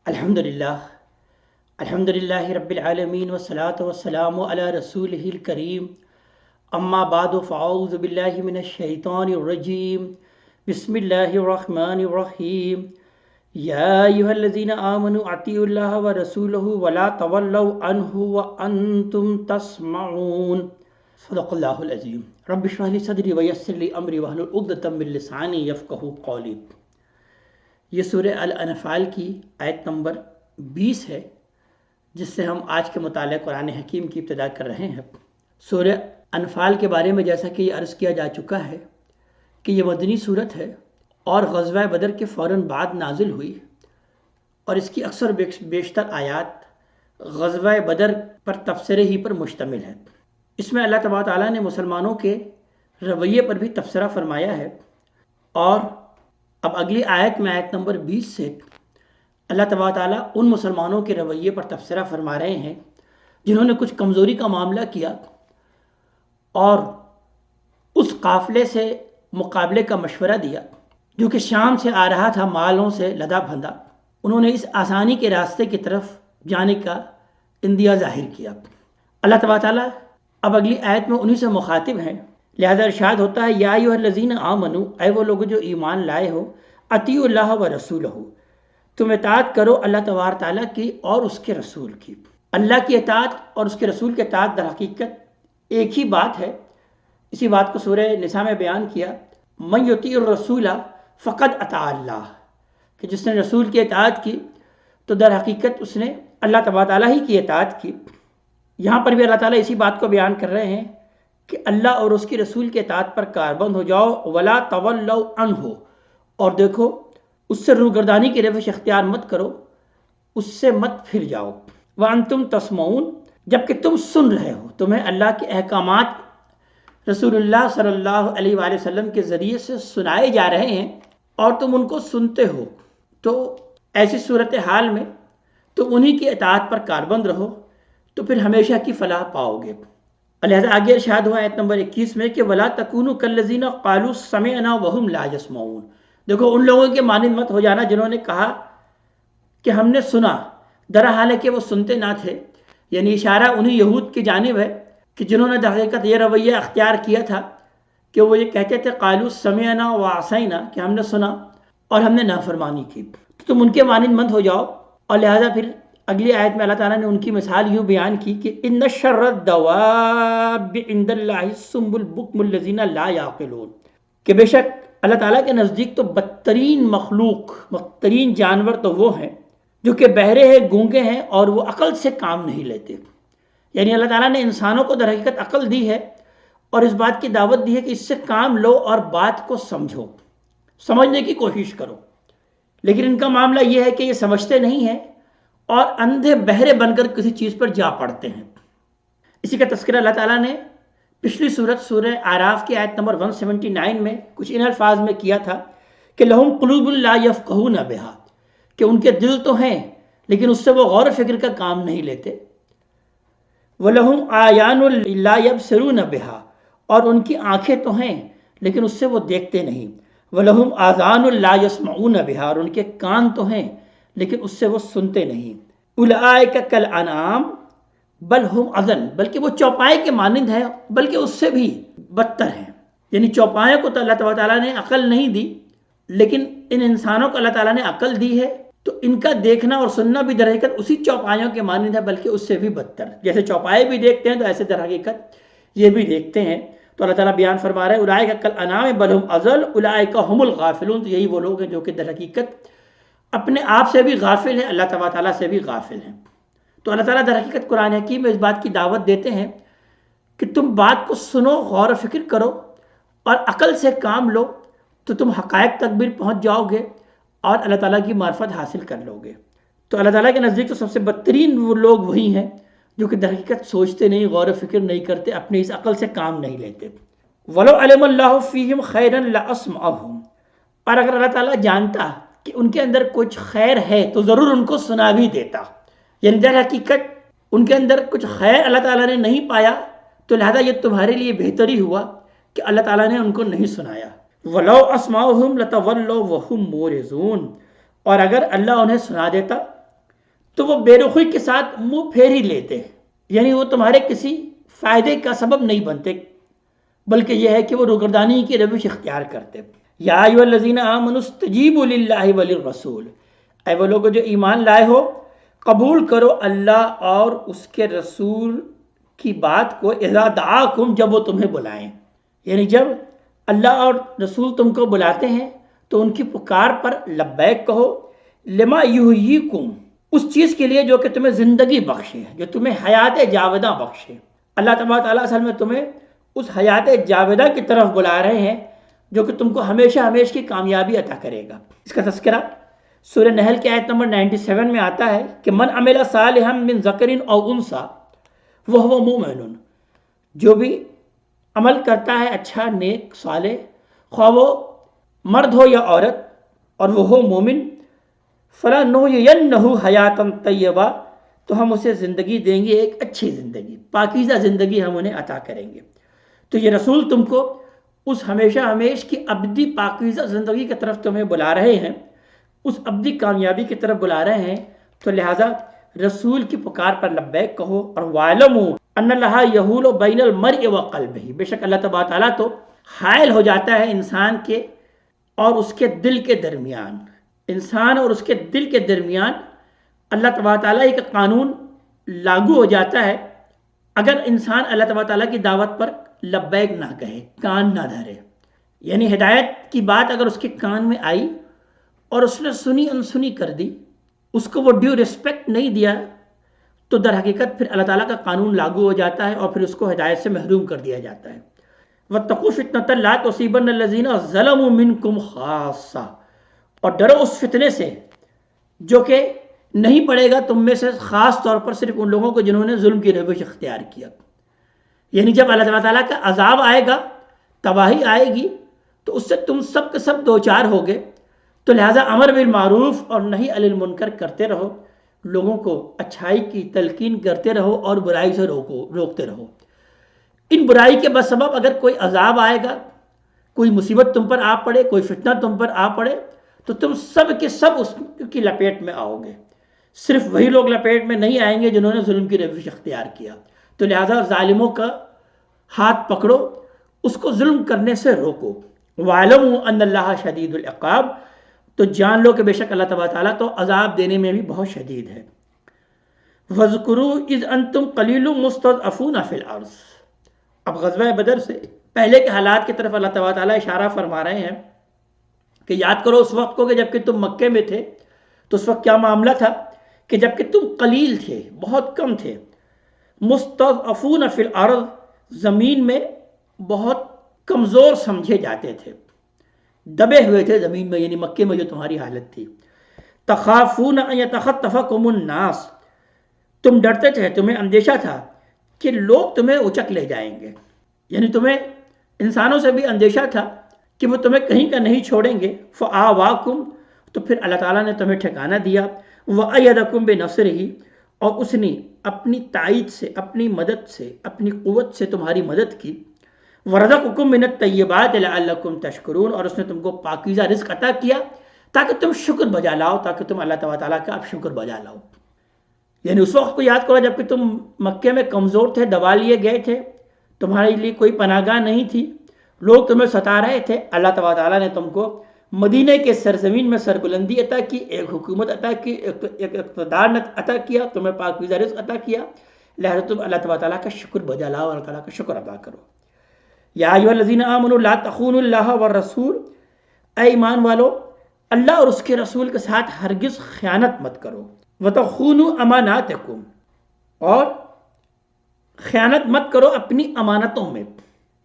الحمدللہ رب العالمین والصلاة والسلام علی رسولہ الکریم اما بعد فاعوذ باللہ من الشیطان الرجیم بسم اللہ الرحمن الرحیم یا ایہا الذین آمنوا اطیعوا اللہ ورسولہ ولا تولوا عنہ وانتم تسمعون صدق اللہ العظیم رب اشرح لی صدری ویسر لی امری واحلل عقدۃ من لسانی یفقہوا قولی۔ یہ سورہ الانفال کی آیت نمبر 20 ہے، جس سے ہم آج کے مطالعہ قرآن حکیم کی ابتدا کر رہے ہیں۔ سورہ انفال کے بارے میں جیسا کہ یہ عرض کیا جا چکا ہے کہ یہ مدنی صورت ہے اور غزوہ بدر کے فوراً بعد نازل ہوئی، اور اس کی اکثر بیشتر آیات غزوہ بدر پر تبصرے ہی پر مشتمل ہے۔ اس میں اللہ تبارک تعالیٰ نے مسلمانوں کے رویے پر بھی تبصرہ فرمایا ہے، اور اب اگلی آیت میں آیت نمبر 20 سے اللہ تبارک تعالیٰ ان مسلمانوں کے رویے پر تبصرہ فرما رہے ہیں جنہوں نے کچھ کمزوری کا معاملہ کیا اور اس قافلے سے مقابلے کا مشورہ دیا جو کہ شام سے آ رہا تھا، مالوں سے لدا بھندا۔ انہوں نے اس آسانی کے راستے کی طرف جانے کا اندیہ ظاہر کیا۔ اللہ تبارک تعالیٰ اب اگلی آیت میں انہی سے مخاطب ہیں، لہذا ارشاد ہوتا ہے یا ایھا الذین آمنو، اے وہ لوگ جو ایمان لائے ہو، اطیعوا اللہ و رسولہ، تم اطاعت کرو اللہ تبارک تعالیٰ کی اور اس کے رسول کی۔ اللہ کی اطاعت اور اس کے رسول کی اطاعت در حقیقت ایک ہی بات ہے۔ اسی بات کو سورہ نساء میں بیان کیا، من یطیع الرسول فقد اطاع اللہ، کہ جس نے رسول کی اطاعت کی تو در حقیقت اس نے اللہ تبارک تعالیٰ ہی کی اطاعت کی۔ یہاں پر بھی اللہ تعالیٰ اسی بات کو بیان کر رہے ہیں کہ اللہ اور اس کی رسول کے اطاعت پر کاربند ہو جاؤ، ولا تولوا عنہ، اور دیکھو اس سے روگردانی کی روش اختیار مت کرو، اس سے مت پھر جاؤ۔ وانتم تسمعون، جبکہ تم سن رہے ہو، تمہیں اللہ کے احکامات رسول اللہ صلی اللہ علیہ وآلہ وسلم کے ذریعے سے سنائے جا رہے ہیں اور تم ان کو سنتے ہو، تو ایسی صورتحال میں تم انہی کی اطاعت پر کاربند رہو تو پھر ہمیشہ کی فلاح پاؤ گے۔ لہذا آگے ارشاد ہوا آیت نمبر 21 میں کہ وَلَا تَكُونُوا كَالَّذِينَ قَالُوا سَمِعْنَا وَهُمْ لَا يَسْمَعُونَ، دیکھو ان لوگوں کے مانند مت ہو جانا جنہوں نے کہا کہ ہم نے سنا، در حال ہے کہ وہ سنتے نہ تھے۔ یعنی اشارہ انہی یہود کی جانب ہے کہ جنہوں نے در حقیقت یہ رویہ اختیار کیا تھا کہ وہ یہ کہتے تھے قالوا سمعنا وعصینا، کہ ہم نے سنا اور ہم نے نافرمانی کی، تو تم ان کے مانند مت ہو جاؤ۔ اور لہذا پھر اگلی آیت میں اللہ تعالیٰ نے ان کی مثال یوں بیان کی کہ ان شر الدواب عند اللہ الصم البکم الذین لا یعقلون، کہ بے شک اللہ تعالیٰ کے نزدیک تو بدترین مخلوق، بدترین جانور تو وہ ہیں جو کہ بہرے ہیں، گونگے ہیں اور وہ عقل سے کام نہیں لیتے۔ یعنی اللہ تعالیٰ نے انسانوں کو در حقیقت عقل دی ہے اور اس بات کی دعوت دی ہے کہ اس سے کام لو اور بات کو سمجھو، سمجھنے کی کوشش کرو، لیکن ان کا معاملہ یہ ہے کہ یہ سمجھتے نہیں ہیں اور اندھے بہرے بن کر کسی چیز پر جا پڑتے ہیں۔ اسی کا تذکرہ اللہ تعالیٰ نے پچھلی سورت سورہ اعراف کی آیت نمبر 179 میں کچھ ان الفاظ میں کیا تھا کہ لہم قلوب لا یفقہون بہا، کہ ان کے دل تو ہیں لیکن اس سے وہ غور و فکر کا کام نہیں لیتے۔ وَلَهُمْ آیان لا یبصرون بہا، اور ان کی آنکھیں تو ہیں لیکن اس سے وہ دیکھتے نہیں۔ وَلَهُمْ آذان لا یسمعون بہا، اور ان کے کان تو ہیں لیکن اس سے وہ سنتے نہیں۔ اولئک کالانعام بل ہم اضل، بلکہ وہ چوپائے کے مانند ہے بلکہ اس سے بھی بدتر ہیں۔ یعنی چوپائے کو تو اللہ تعالیٰ نے عقل نہیں دی، لیکن ان انسانوں کو اللہ تعالیٰ نے عقل دی ہے، تو ان کا دیکھنا اور سننا بھی در حقیقت اسی چوپایوں کے مانند ہے بلکہ اس سے بھی بدتر۔ جیسے چوپائے بھی دیکھتے ہیں تو ایسے در حقیقت یہ بھی دیکھتے ہیں۔ تو اللہ تعالیٰ بیان فرما رہے ہیں اولئک کالانعام بل ہم اضل اولئک هم الغافلون، تو یہی وہ لوگ ہیں جو کہ در حقیقت اپنے آپ سے بھی غافل ہیں، اللہ تبارک تعالیٰ سے بھی غافل ہیں۔ تو اللہ تعالیٰ در حقیقت قرآن حکیم میں اس بات کی دعوت دیتے ہیں کہ تم بات کو سنو، غور و فکر کرو اور عقل سے کام لو تو تم حقائق تک بھی پہنچ جاؤ گے اور اللہ تعالیٰ کی معرفت حاصل کر لو گے۔ تو اللہ تعالیٰ کے نزدیک تو سب سے بدترین وہ لوگ وہی ہیں جو کہ در حقیقت سوچتے نہیں، غور و فکر نہیں کرتے، اپنی اس عقل سے کام نہیں لیتے۔ وَلَوْ عَلِمَ اللَّهُ فِيهِمْ خَيْرًا لَأَسْمَعَهُمْ، اور اگر اللہ تعالیٰ جانتا کہ ان کے اندر کچھ خیر ہے تو ضرور ان کو سنا بھی دیتا۔ یعنی در حقیقت ان کے اندر کچھ خیر اللہ تعالیٰ نے نہیں پایا، تو لہذا یہ تمہارے لیے بہتر ہی ہوا کہ اللہ تعالیٰ نے ان کو نہیں سنایا۔ وَلَوْ أَسْمَعُهُمْ لَتَوَلَّوْا وَهُمْ مُعْرِضُونَ، اور اگر اللہ انہیں سنا دیتا تو وہ بے رخی کے ساتھ منہ پھیر ہی لیتے ہیں، یعنی وہ تمہارے کسی فائدے کا سبب نہیں بنتے، بلکہ یہ ہے کہ وہ روگردانی کی روش اختیار کرتے۔ یا ایھا الذین آمنوا استجیبوا للہ وللرسول، اے وہ لوگ جو ایمان لائے ہو، قبول کرو اللہ اور اس کے رسول کی بات کو، اذا دعاکم، جب وہ تمہیں بلائیں، یعنی جب اللہ اور رسول تم کو بلاتے ہیں تو ان کی پکار پر لبیک کہو، لما یحییکم، اس چیز کے لیے جو کہ تمہیں زندگی بخشے، جو تمہیں حیات جاودہ بخشے۔ اللہ تبارک تعالیٰ اصل میں تمہیں اس حیات جاودہ کی طرف بلا رہے ہیں جو کہ تم کو ہمیشہ ہمیشہ کی کامیابی عطا کرے گا۔ اس کا تذکرہ سورہ نحل کی آیت نمبر 97 میں آتا ہے کہ من عمل صالحا من ذکر او انثی وہو مؤمن، جو بھی عمل کرتا ہے اچھا نیک صالح، خواہ وہ مرد ہو یا عورت، اور وہ ہو مومن، فَلَنُحْيِيَنَّهُ حَيَاةً طَيِّبَةً، تو ہم اسے زندگی دیں گے، ایک اچھی زندگی، پاکیزہ زندگی ہم انہیں عطا کریں گے۔ تو یہ رسول تم کو اس ہمیشہ ہمیش کی ابدی پاکیزہ زندگی کی طرف تمہیں بلا رہے ہیں، اس ابدی کامیابی کی طرف بلا رہے ہیں، تو لہٰذا رسول کی پکار پر لبیک کہو، اور وَاعْلَمُوا أَنَّ اللَّهَ يَحُولُ بَيْنَ الْمَرْءِ وَقَلْبِهِ، بے شک اللہ تبارک تعالیٰ تو حائل ہو جاتا ہے انسان کے اور اس کے دل کے درمیان، انسان اور اس کے دل کے درمیان اللہ تبارک تعالیٰ کا قانون لاگو ہو جاتا ہے اگر انسان اللہ تبارک تعالیٰ کی دعوت پر لبیک نہ کہے، کان نہ دھرے۔ یعنی ہدایت کی بات اگر اس کے کان میں آئی اور اس نے سنی انسنی کر دی، اس کو وہ ڈیو رسپیکٹ نہیں دیا، تو در حقیقت پھر اللہ تعالیٰ کا قانون لاگو ہو جاتا ہے اور پھر اس کو ہدایت سے محروم کر دیا جاتا ہے۔ وَاتَّقُوا فِتْنَةً لَا تُصِيبَنَّ الَّذِينَ ظَلَمُوا مِنْكُمْ خَاصَّةً، اور ڈرو اس فتنے سے جو کہ نہیں پڑے گا تم میں سے خاص طور پر صرف ان لوگوں کو جنہوں نے ظلم کی روش اختیار کیا۔ یعنی جب اللہ تعالیٰ کا عذاب آئے گا، تباہی آئے گی، تو اس سے تم سب کے سب دوچار ہوگے، تو لہٰذا امر بالمعروف اور نہی عن المنکر کرتے رہو، لوگوں کو اچھائی کی تلقین کرتے رہو اور برائی سے روکتے رہو۔ ان برائی کے بسبب اگر کوئی عذاب آئے گا، کوئی مصیبت تم پر آ پڑے، کوئی فتنہ تم پر آ پڑے، تو تم سب کے سب اس کی لپیٹ میں آؤ گے۔ صرف وہی لوگ لپیٹ میں نہیں آئیں گے جنہوں نے ظلم کی روش اختیار کیا۔ تو لہٰذا ظالموں کا ہاتھ پکڑو، اس کو ظلم کرنے سے روکو۔ وَاعْلَمُوا أَنَّ اللَّهَ شَدِيدُ الْعِقَابِ، تو جان لو کہ بے شک اللہ تبارک تعالیٰ تو عذاب دینے میں بھی بہت شدید ہے۔ وَاذْكُرُوا إِذْ أَنْتُمْ قَلِيلٌ مُسْتَضْعَفُونَ فِي الْأَرْضِ، اب غزوہ بدر سے پہلے کے حالات کی طرف اللہ تبارک تعالیٰ اشارہ فرما رہے ہیں کہ یاد کرو اس وقت کو کہ جب کہ تم مکے میں تھے، تو اس وقت کیا معاملہ تھا کہ جب کہ تم قلیل تھے، بہت کم تھے، مستضعفون فی الارض، زمین میں بہت کمزور سمجھے جاتے تھے، دبے ہوئے تھے زمین میں، یعنی مکے میں جو تمہاری حالت تھی۔ تخافون ان یتخطفکم الناس، تم ڈرتے تھے، تمہیں اندیشہ تھا کہ لوگ تمہیں اچک لے جائیں گے، یعنی تمہیں انسانوں سے بھی اندیشہ تھا کہ وہ تمہیں کہیں کا نہیں چھوڑیں گے۔ فآواکم، تو پھر اللہ تعالیٰ نے تمہیں ٹھکانہ دیا۔ وأیدکم بنصرہ، اور اس نے اپنی تائید سے، اپنی مدد سے، اپنی قوت سے تمہاری مدد کی۔ ورزقکم من الطیبات لعلکم تشکرون، اور اس نے تم کو پاکیزہ رزق عطا کیا تاکہ تم شکر بجا لاؤ، تاکہ تم اللہ تعالیٰ کا اب شکر بجا لاؤ۔ یعنی اس وقت کو یاد کرو جب کہ تم مکے میں کمزور تھے، دبا لیے گئے تھے، تمہارے لیے کوئی پناہ گاہ نہیں تھی، لوگ تمہیں ستا رہے تھے، اللہ تبارک تعالیٰ نے تم کو مدینہ کے سرزمین میں سربلندی عطا کی، ایک حکومت عطا کی، ایک اقتدار عطا کیا، تمہیں پاکیزہ رزق عطا کیا، لہذا تم اللہ تبارک تعالیٰ کا شکر بجا لاؤ، اللہ تعالیٰ کا شکر ادا کرو۔ یا ایھا الذین آمنوا لا تخونوا اللہ والرسول، اے ایمان والو اللہ اور اس کے رسول کے ساتھ ہرگز خیانت مت کرو۔ وتخونوا اماناتکم، اور خیانت مت کرو اپنی امانتوں میں،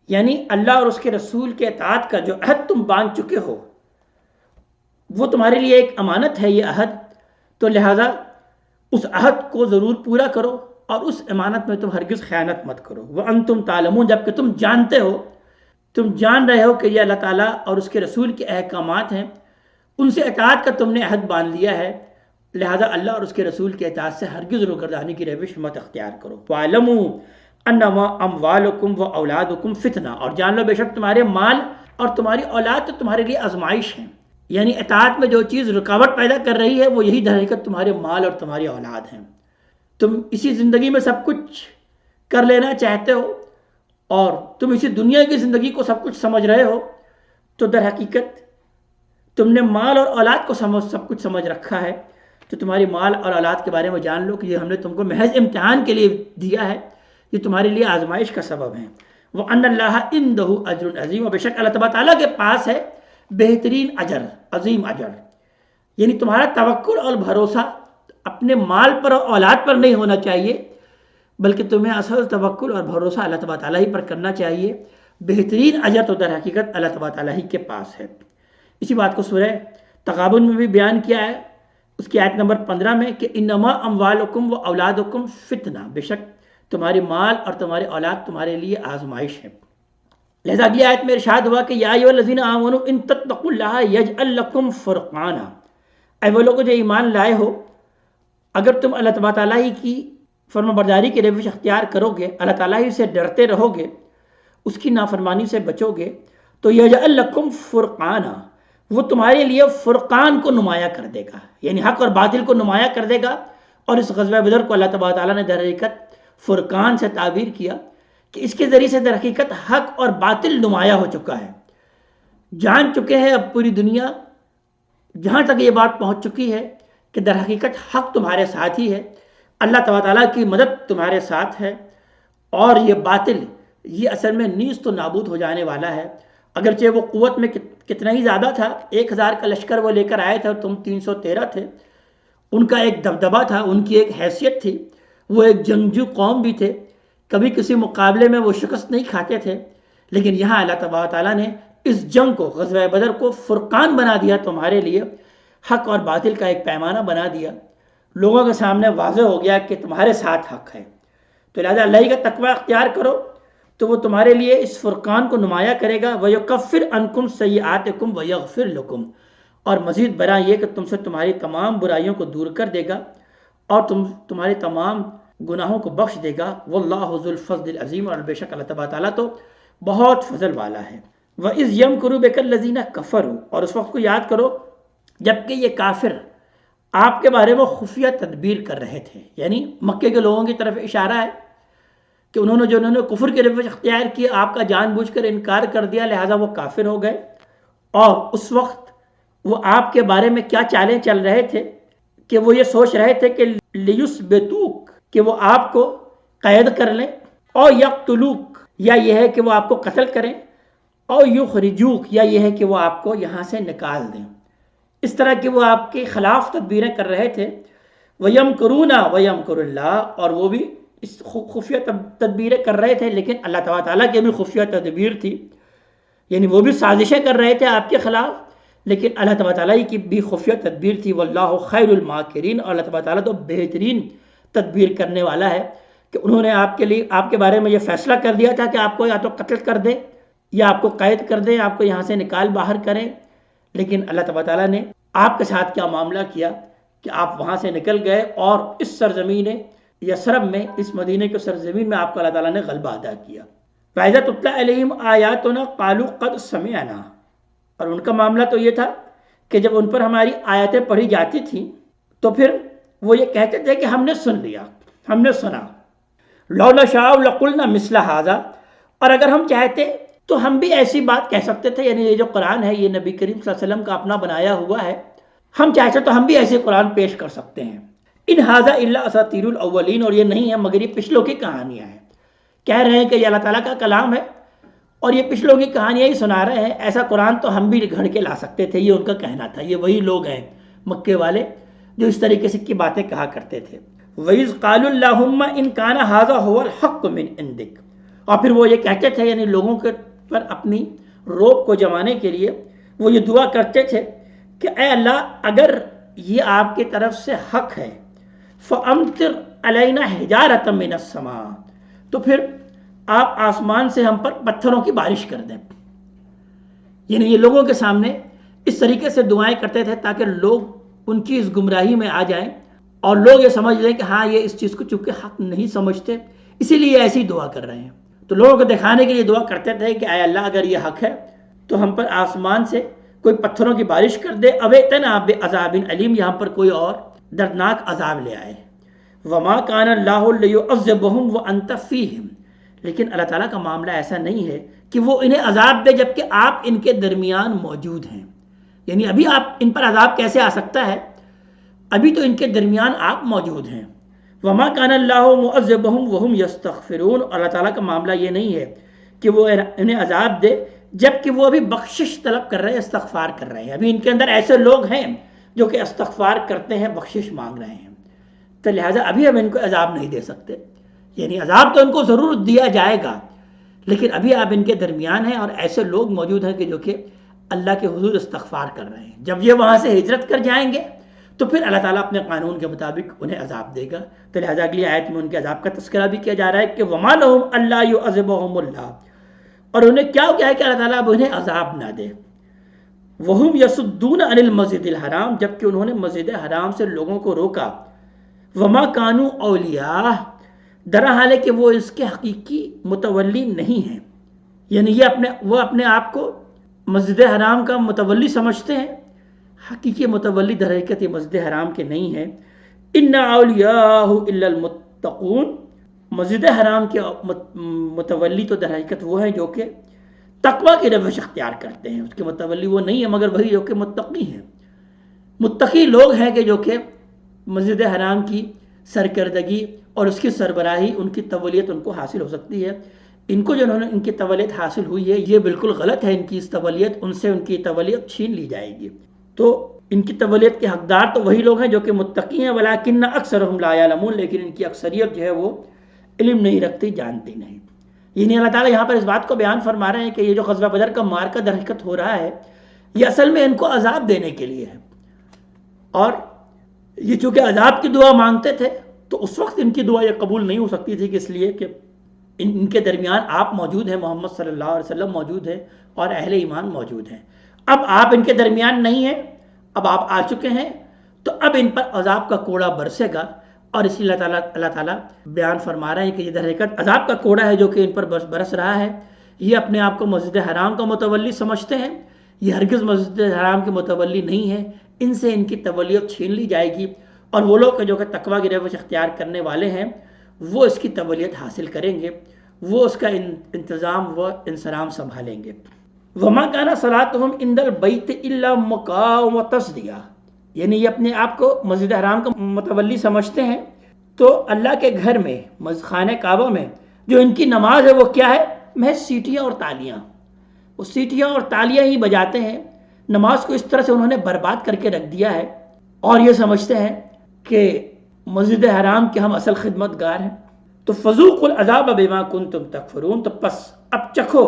یعنی اللہ اور اس کے رسول کے اطاعت کا جو عہد تم باندھ چکے ہو، وہ تمہارے لیے ایک امانت ہے یہ عہد، تو لہٰذا اس عہد کو ضرور پورا کرو اور اس امانت میں تم ہرگز خیانت مت کرو۔ وَأَنْتُمْ تَعْلَمُونَ، جب کہ تم جانتے ہو، تم جان رہے ہو کہ یہ اللہ تعالیٰ اور اس کے رسول کے احکامات ہیں، ان سے اطاعت کا تم نے عہد باندھ لیا ہے، لہذا اللہ اور اس کے رسول کے اطاعت سے ہرگز روگردانی کی روش مت اختیار کرو۔ وَاعْلَمُوا انما اموالکم و اولادکم فتنہ، اور جان لو بے شک تمہارے مال اور تمہاری اولاد تو تمہارے لیے آزمائش ہیں، یعنی اطاعت میں جو چیز رکاوٹ پیدا کر رہی ہے وہ یہی در حقیقت تمہارے مال اور تمہاری اولاد ہیں. تم اسی زندگی میں سب کچھ کر لینا چاہتے ہو اور تم اسی دنیا کی زندگی کو سب کچھ سمجھ رہے ہو، تو در حقیقت تم نے مال اور اولاد کو سب کچھ سمجھ رکھا ہے. تو تمہاری مال اور اولاد کے بارے میں جان لو کہ یہ ہم نے تم کو محض امتحان کے لیے دیا ہے، یہ تمہارے لیے آزمائش کا سبب ہے. وَأَنَّ اللَّهَ عِندَهُ أَجْرٌ عَظِيمٌ، اور بے شک اللہ تعالیٰ کے پاس ہے بہترین اجر، عظیم اجر. یعنی تمہارا توکل اور بھروسہ اپنے مال پر اور اولاد پر نہیں ہونا چاہیے، بلکہ تمہیں اصل توکل اور بھروسہ اللہ تعالیٰ ہی پر کرنا چاہیے. بہترین اجر تو در حقیقت اللہ تعالیٰ ہی کے پاس ہے. اسی بات کو سورہ تغابن میں بھی بیان کیا ہے، اس کی آیت نمبر 15 میں کہ انما اموالکم و اولادکم فتنہ، بے شک تمہاری مال اور تمہاری اولاد تمہارے لیے آزمائش ہے. لہذا اگلی آیت میں ارشاد ہوا کہ یا ایھا الذین آمنوا ان تتقوا اللہ یجعل لکم فرقانا، اے وہ لوگ جو ایمان لائے ہو، اگر تم اللہ تعالیٰ ہی کی فرما برداری کی روش اختیار کرو گے، اللہ تعالیٰ ہی سے ڈرتے رہو گے، اس کی نافرمانی سے بچو گے، تو یجعل لکم فرقانا، وہ تمہارے لیے فرقان کو نمایاں کر دے گا، یعنی حق اور باطل کو نمایاں کر دے گا. اور اس غزوہ بدر کو اللہ تعالیٰ نے در حقیقت فرقان سے تعبیر کیا کہ اس کے ذریعے سے در حقیقت حق اور باطل نمایاں ہو چکا ہے. جان چکے ہیں اب پوری دنیا، جہاں تک یہ بات پہنچ چکی ہے کہ در حقیقت حق تمہارے ساتھ ہی ہے، اللہ تعالیٰ کی مدد تمہارے ساتھ ہے، اور یہ باطل یہ اصل میں نیست و نابود ہو جانے والا ہے. اگرچہ وہ قوت میں کتنا ہی زیادہ تھا، 1000 کا لشکر وہ لے کر آئے تھے اور تم 313 تھے. ان کا ایک دبدبہ تھا، ان کی ایک حیثیت تھی، وہ ایک جنگجو قوم بھی تھے، کبھی کسی مقابلے میں وہ شکست نہیں کھاتے تھے. لیکن یہاں اللہ تعالیٰ نے اس جنگ کو، غزوہ بدر کو فرقان بنا دیا تمہارے لیے، حق اور باطل کا ایک پیمانہ بنا دیا. لوگوں کے سامنے واضح ہو گیا کہ تمہارے ساتھ حق ہے. تو لہذا اللہ کا تقوی اختیار کرو تو وہ تمہارے لیے اس فرقان کو نمایاں کرے گا. وَيُكَفِّرْ عَنْكُمْ سَيِّئَاتِكُمْ وَيَغْفِرْ لَكُمْ، اور مزید برآں یہ کہ تم سے تمہاری تمام برائیوں کو دور کر دے گا اور تمہارے تمام گناہوں کو بخش دے گا. وَاللَّهُ ذُو الْفَضْلِ الْعَظِيمِ، اور بے شک اللہ تعالیٰ تو بہت فضل والا ہے. وَإِذْ يَمْكُرُ بِكَ الَّذِينَ كَفَرُوا، اور اس وقت کو یاد کرو جبکہ یہ کافر آپ کے بارے میں خفیہ تدبیر کر رہے تھے. یعنی مکے کے لوگوں کی طرف اشارہ ہے کہ انہوں نے کفر کے روش اختیار کی، آپ کا جان بوجھ کر انکار کر دیا، لہٰذا وہ کافر ہو گئے. اور اس وقت وہ آپ کے بارے میں کیا چالیں چل رہے تھے کہ وہ یہ سوچ رہے تھے کہ لیثبتوک، کہ وہ آپ کو قید کر لیں، اور یقتلوک، یا یہ ہے کہ وہ آپ کو قتل کریں، اور یخرجوک، یا یہ ہے کہ وہ آپ کو یہاں سے نکال دیں. اس طرح کی وہ آپ کے خلاف تدبیریں کر رہے تھے. وَيَمْكُرُونَ وَيَمْكُرُ اللَّهُ، اور وہ بھی اس خفیہ تدبیریں کر رہے تھے، لیکن اللہ تعالیٰ کی بھی خفیہ تدبیر تھی. یعنی وہ بھی سازشیں کر رہے تھے آپ کے خلاف، لیکن اللہ تعالیٰ کی بھی خفیہ تدبیر تھی. واللہ خیر الماکرین، اور اللہ تعالیٰ تو بہترین تدبیر کرنے والا ہے کہ انہوں نے آپ کے بارے میں یہ فیصلہ کر دیا تھا کہ آپ کو یا تو قتل کر دیں یا آپ کو قید کر دیں، آپ کو یہاں سے نکال باہر کریں. لیکن اللہ تعالیٰ نے آپ کے ساتھ کیا معاملہ کیا کہ آپ وہاں سے نکل گئے، اور اس سرزمین یثرب میں، اس مدینے کے سرزمین میں آپ کو اللہ تعالیٰ نے غلبہ ادا کیا. فَإِذَا تُتْلَىٰ عَلَيْهِمْ آيَاتُنَا قَالُوا قَدْ سَمِعْنَا، اور ان کا معاملہ تو یہ تھا کہ جب ان پر ہماری آیتیں پڑھی جاتی تھیں تو پھر وہ یہ کہتے تھے کہ ہم نے سن لیا، ہم نے سنا. لَوْ نَشَاءُ لَقُلْنَا مِثْلَ هَٰذَا، اور اگر ہم چاہتے تو ہم بھی ایسی بات کہہ سکتے تھے. یعنی یہ جو قرآن ہے یہ نبی کریم صلی اللہ علیہ وسلم کا اپنا بنایا ہوا ہے، ہم چاہتے تو ہم بھی ایسے قرآن پیش کر سکتے ہیں. ان ھذا الا اساطیر الاولین، اور یہ نہیں ہے مگر یہ پچھلوں کی کہانیاں ہیں. کہہ رہے ہیں کہ یہ اللہ تعالیٰ کا کلام ہے اور یہ پچھلوں کی کہانیاں ہی سنا رہے ہیں، ایسا قرآن تو ہم بھی گھڑ کے لا سکتے تھے. یہ ان کا کہنا تھا. یہ وہی لوگ ہیں مکے والے جو اس طریقے سے کی باتیں کہا کرتے تھے. وَإِذْ قَالُوا اللَّهُمَّ إِنْ كَانَ هَذَا هُوَ الْحَقُّ مِنْ عِنْدِكَ، اور پھر وہ یہ کہتے تھے، یعنی لوگوں کے پر اپنی روب کو جمانے کے لیے وہ یہ دعا کرتے تھے کہ اے اللہ اگر یہ آپ کی طرف سے حق ہے فَأَمْطِرْ عَلَيْنَا حِجَارَةً مِّنَ السَّمَاءِ، تو پھر آپ آسمان سے ہم پر پتھروں کی بارش کر دیں. یعنی یہ لوگوں کے سامنے اس طریقے سے دعائیں کرتے تھے تاکہ لوگ ان کی اس گمراہی میں آ جائیں اور لوگ یہ سمجھ لیں کہ ہاں یہ اس چیز کو چونکہ حق نہیں سمجھتے اسی لیے ایسی دعا کر رہے ہیں. تو لوگوں کو دکھانے کے لیے دعا کرتے تھے کہ اے اللہ اگر یہ حق ہے تو ہم پر آسمان سے کوئی پتھروں کی بارش کر دے، اویتنا بعذاب علیم، یہاں پر کوئی اور دردناک عذاب لے آئے. وما کان اللہ لیعذبہم وانت فیہم، لیکن اللہ تعالیٰ کا معاملہ ایسا نہیں ہے کہ وہ انہیں عذاب دے جبکہ آپ ان کے درمیان موجود ہیں. یعنی ابھی آپ ان پر عذاب کیسے آ سکتا ہے؟ ابھی تو ان کے درمیان آپ موجود ہیں. وما کان اللہ معذبہم وہم یستغفرون، اللہ تعالیٰ کا معاملہ یہ نہیں ہے کہ وہ انہیں عذاب دے جبکہ وہ ابھی بخشش طلب کر رہے ہیں، استغفار کر رہے ہیں. ابھی ان کے اندر ایسے لوگ ہیں جو کہ استغفار کرتے ہیں، بخشش مانگ رہے ہیں، تو لہٰذا ابھی ہم ان کو عذاب نہیں دے سکتے. یعنی عذاب تو ان کو ضرور دیا جائے گا، لیکن ابھی آپ ان کے درمیان ہیں اور ایسے لوگ موجود ہیں کہ جو کہ اللہ کے حضور استغفار کر رہے ہیں. جب یہ وہاں سے ہجرت کر جائیں گے تو پھر اللہ تعالیٰ اپنے قانون کے مطابق انہیں عذاب دے گا. تو لہٰذا اگلی آیت میں ان کے عذاب کا تذکرہ بھی کیا جا رہا ہے کہ وما لہم الا یعذبہم اللہ، اور انہیں کیا ہے کہ اللہ تعالیٰ اب انہیں عذاب نہ دے. وہم یصدون عن المسجد الحرام، جبکہ انہوں نے مسجد حرام سے لوگوں کو روکا. وما کانوا اولیاء، درحال ہے کہ وہ اس کے حقیقی متولی نہیں ہیں. یعنی وہ اپنے آپ کو مسجد حرام کا متولی سمجھتے ہیں، حقیقی متولی در حقیقت یہ مسجد حرام کے نہیں ہیں. ان اولیاء الا المتقون، مسجد حرام کے متولی تو در حقیقت وہ ہیں جو کہ تقوی کی روش اختیار کرتے ہیں. اس کے متولی وہ نہیں ہے مگر وہی جو کہ متقی ہیں. متقی لوگ ہیں کہ جو کہ مسجد حرام کی سرکردگی اور اس کی سربراہی، ان کی تولیت ان کو حاصل ہو سکتی ہے. ان کو جنہوں نے ان کی تولیت حاصل ہوئی ہے یہ بالکل غلط ہے. ان کی اس تولیت، ان سے ان کی تولیت چھین لی جائے گی. تو ان کی تولیت کے حقدار تو وہی لوگ ہیں جو کہ متقی ہیں. ولکن اکثرهم لا يعلمون، لیکن ان کی اکثریت جو ہے وہ علم نہیں رکھتی، جانتی نہیں. یعنی اللہ تعالیٰ یہاں پر اس بات کو بیان فرما رہے ہیں کہ یہ جو غزوہ بدر کا معرکہ در حقیقت ہو رہا ہے یہ اصل میں ان کو عذاب دینے کے لیے ہے. اور یہ چونکہ عذاب کی دعا مانگتے تھے تو اس وقت ان کی دعا یہ قبول نہیں ہو سکتی تھی، کہ اس لیے کہ ان کے درمیان آپ موجود ہیں، محمد صلی اللہ علیہ وسلم موجود ہیں اور اہل ایمان موجود ہیں. اب آپ ان کے درمیان نہیں ہیں، اب آپ آ چکے ہیں، تو اب ان پر عذاب کا کوڑا برسے گا. اور اسی اللہ تعالیٰ بیان فرما رہے ہیں کہ یہ در حقیقت عذاب کا کوڑا ہے جو کہ ان پر برس رہا ہے. یہ اپنے آپ کو مسجد حرام کا متولی سمجھتے ہیں، یہ ہرگز مسجد حرام کے متولی نہیں ہے. ان سے ان کی تولیت چھین لی جائے گی اور وہ لوگ جو کہ تقوی کی روش اختیار کرنے والے ہیں وہ اس کی تولیت حاصل کریں گے، وہ اس کا انتظام و انصرام سنبھالیں گے. وما کان صلاتهم عند البیت الا مکاء وتصدیہ، یعنی یہ اپنے آپ کو مسجد حرام کا متولی سمجھتے ہیں، تو اللہ کے گھر میں خانہ کعبہ میں جو ان کی نماز ہے وہ کیا ہے؟ محض سیٹیاں اور تالیاں. وہ سیٹیاں اور تالیاں ہی بجاتے ہیں. نماز کو اس طرح سے انہوں نے برباد کر کے رکھ دیا ہے اور یہ سمجھتے ہیں کہ مسجد حرام کے ہم اصل خدمت گار ہیں. تو فذوقوا العذاب بما کنتم تکفرون، تو پس اب چکھو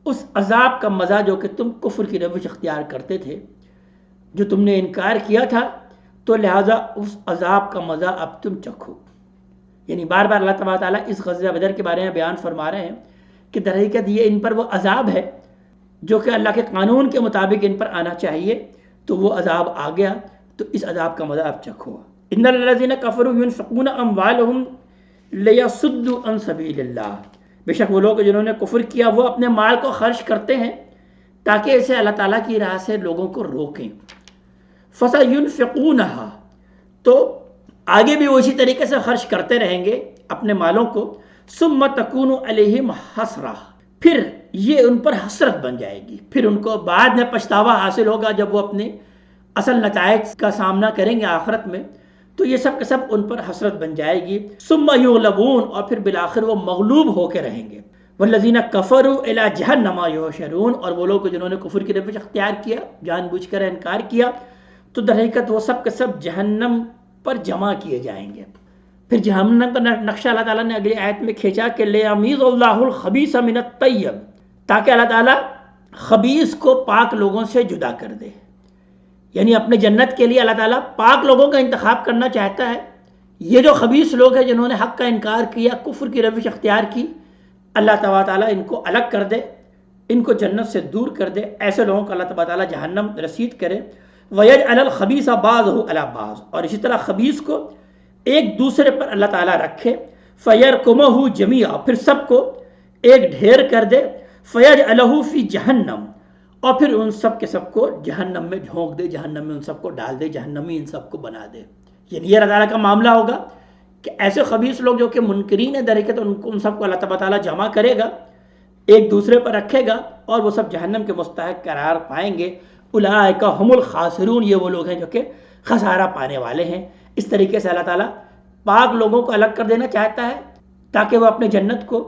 اس عذاب کا مزہ جو کہ تم کفر کی روش اختیار کرتے تھے، جو تم نے انکار کیا تھا، تو لہٰذا اس عذاب کا مزہ اب تم چکھو. یعنی بار بار اللہ تبارک تعالیٰ اس غزوہ بدر کے بارے میں بیان فرما رہے ہیں کہ در حقیقت یہ ان پر وہ عذاب ہے جو کہ اللہ کے قانون کے مطابق ان پر آنا چاہیے، تو وہ عذاب آ گیا، تو اس عذاب کا مزہ اب چکھو. ان الذین کفروا ينفقون اموالهم لیصدوا عن سبیل اللہ، بے شک وہ لوگ جنہوں نے کفر کیا وہ اپنے مال کو خرچ کرتے ہیں تاکہ اسے اللہ تعالیٰ کی راہ سے لوگوں کو روکیں. فَسَيُنْفِقُونَهَا، تو آگے بھی وہ اسی طریقے سے خرچ کرتے رہیں گے اپنے مالوں کو. ثُمَّ تَكُونُ عَلَيْهِمْ حَسْرَةٌ، پھر یہ ان پر حسرت بن جائے گی، پھر ان کو بعد میں پچھتاوا حاصل ہوگا جب وہ اپنے اصل نتائج کا سامنا کریں گے آخرت میں، تو یہ سب کے سب ان پر حسرت بن جائے گی. ثُمَّ يُغْلَبُونَ، اور پھر بالآخر وہ مغلوب ہو کے رہیں گے. والذین کفروا الی جہنم یحشرون، اور وہ لوگ جنہوں نے کفر کی روش اختیار کیا، جان بوجھ کر انکار کیا، تو در حقیقت وہ سب کے سب جہنم پر جمع کیے جائیں گے. پھر جہنم کا نقشہ اللہ تعالیٰ نے اگلی آیت میں کھینچا کہ لیمیز اللہ الخبیث من الطیب، تاکہ اللہ تعالیٰ خبیث کو پاک لوگوں سے جدا کر دے. یعنی اپنے جنت کے لیے اللہ تعالیٰ پاک لوگوں کا انتخاب کرنا چاہتا ہے. یہ جو خبیث لوگ ہیں جنہوں نے حق کا انکار کیا، کفر کی روش اختیار کی، اللہ تعالیٰ ان کو الگ کر دے، ان کو جنت سے دور کر دے. ایسے لوگوں کو اللہ تعالیٰ جہنم رسید کرے. وَيَجْعَلَ الْخَبِيثَ بَعْضَهُ عَلَى بَعْضٍ، اور اسی طرح خبیث کو ایک دوسرے پر اللہ تعالیٰ رکھے. فَيَرْكُمُهُ جَمِيعًا، پھر سب کو ایک ڈھیر کر دے. فَيَجْعَلَهُ فِي جَهَنَّمَ، اور پھر ان سب کے سب کو جہنم میں جھونک دے، جہنم میں ان سب کو ڈال دے، جہنمی ان سب کو بنا دے۔ یعنی یہ اللہ تعالیٰ کا معاملہ ہوگا کہ ایسے خبیث لوگ جو کہ منکرین ہیں در حقیقت، ان سب کو اللہ تعالیٰ جمع کرے گا، ایک دوسرے پر رکھے گا، اور وہ سب جہنم کے مستحق قرار پائیں گے۔ اولئک هم الخاسرون، یہ وہ لوگ ہیں جو کہ خسارہ پانے والے ہیں۔ اس طریقے سے اللہ تعالیٰ پاک لوگوں کو الگ کر دینا چاہتا ہے تاکہ وہ اپنے جنت کو